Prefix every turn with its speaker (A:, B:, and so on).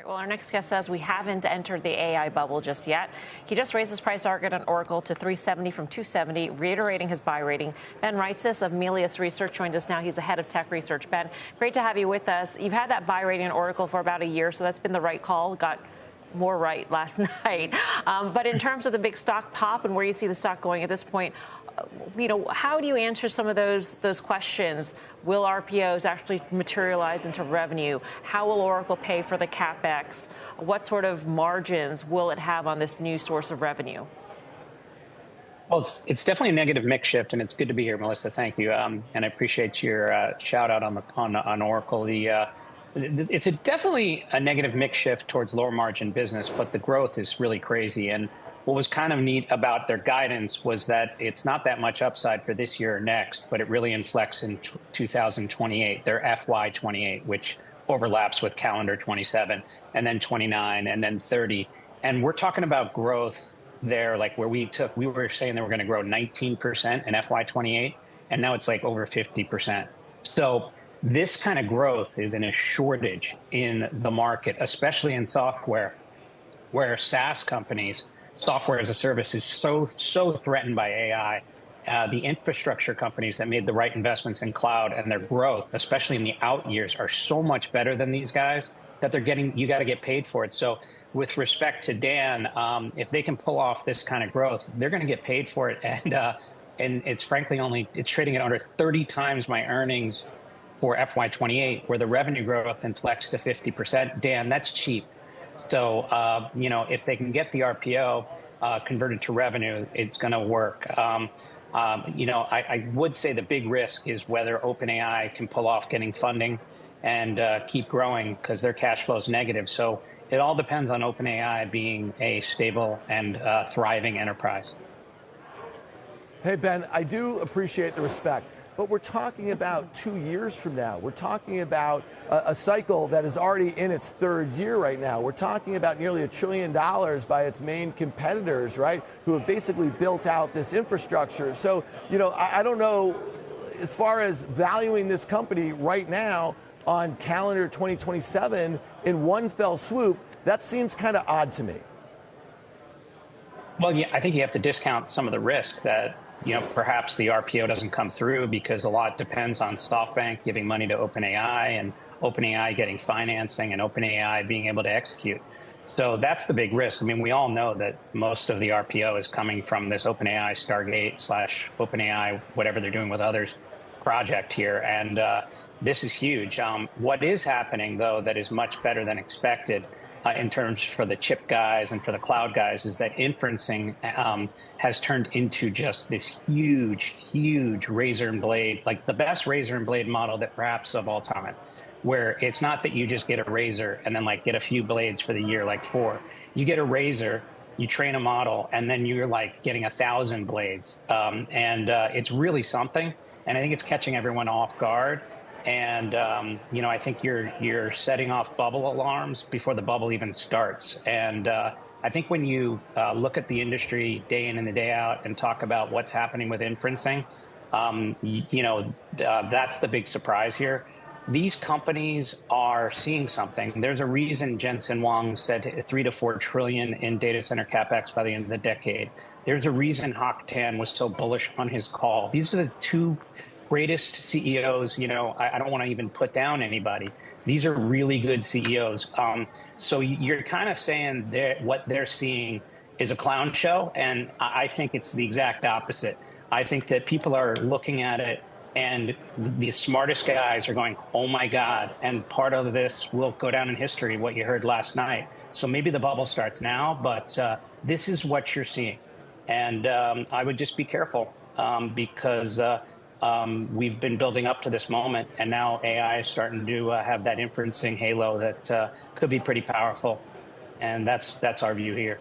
A: Well, our next guest says we haven't entered the AI bubble just yet. He just raised his price target on Oracle to 370 from 270, reiterating his buy rating. Ben Reitzes of Melius Research joined us now. He's the head of tech research. Ben, great to have you with us. You've had that buy rating on Oracle for about a year, so that's been the right call. Got more right last night. But in terms of the big stock pop and where you see the stock going at this point, how do you answer some of those questions? Will RPOs actually materialize into revenue? How will Oracle pay for the CapEx? What sort of margins will it have on this new source of revenue?
B: Well, it's definitely a negative mix shift, and it's good to be here, Melissa. Thank you, and I appreciate your shout out on Oracle. It's definitely a negative mix shift towards lower margin business, but the growth is really crazy. And what was kind of neat about their guidance was that it's not that much upside for this year or next, but it really inflects in 2028, their FY28, which overlaps with calendar 27, and then 29, and then 30. And we're talking about growth there, like where we were saying they were going to grow 19% in FY28, and now it's like over 50%. So this kind of growth is in a shortage in the market, especially in software, where SaaS companies, software as a service, is so threatened by AI. The infrastructure companies that made the right investments in cloud and their growth, especially in the out years, are so much better than these guys that you got to get paid for it. So with respect to Dan, if they can pull off this kind of growth, they're going to get paid for it. And it's frankly it's trading at under 30 times my earnings for FY28, where the revenue growth inflects to 50%. Dan, that's cheap. So, if they can get the RPO converted to revenue, it's going to work. I would say the big risk is whether OpenAI can pull off getting funding and keep growing, because their cash flow is negative. So it all depends on OpenAI being a stable and thriving enterprise.
C: Hey, Ben, I do appreciate the respect. But we're talking about 2 years from now. We're talking about a cycle that is already in its third year right now. We're talking about nearly $1 trillion by its main competitors, right, who have basically built out this infrastructure. So, I don't know, as far as valuing this company right now on calendar 2027 in one fell swoop, that seems kind of odd to me.
B: Well, yeah, I think you have to discount some of the risk that perhaps the RPO doesn't come through, because a lot depends on SoftBank giving money to OpenAI and OpenAI getting financing and OpenAI being able to execute. So that's the big risk. I mean, we all know that most of the RPO is coming from this OpenAI Stargate / OpenAI, whatever they're doing with others, project here. And this is huge. What is happening, though, that is much better than expected in terms for the chip guys and for the cloud guys, is that inferencing has turned into just this huge razor and blade, like the best razor and blade model that perhaps of all time, where it's not that you just get a razor and then like get a few blades for the year, like 4. You get a razor, you train a model, and then you're like getting 1,000 blades. It's really something. And I think it's catching everyone off guard. And, I think you're setting off bubble alarms before the bubble even starts. And I think when you look at the industry day in and the day out and talk about what's happening with inferencing, that's the big surprise here. These companies are seeing something. There's a reason Jensen Huang said 3 to 4 trillion in data center capex by the end of the decade. There's a reason Hock Tan was so bullish on his call. These are the two greatest CEOs. I don't want to even put down anybody. These are really good CEOs. So you're kind of saying that what they're seeing is a clown show, and I think it's the exact opposite. I think that people are looking at it, and the smartest guys are going, oh my God, and part of this will go down in history, what you heard last night. So maybe the bubble starts now, but this is what you're seeing. And I would just be careful because we've been building up to this moment, and now AI is starting to have that inferencing halo that could be pretty powerful. And that's our view here.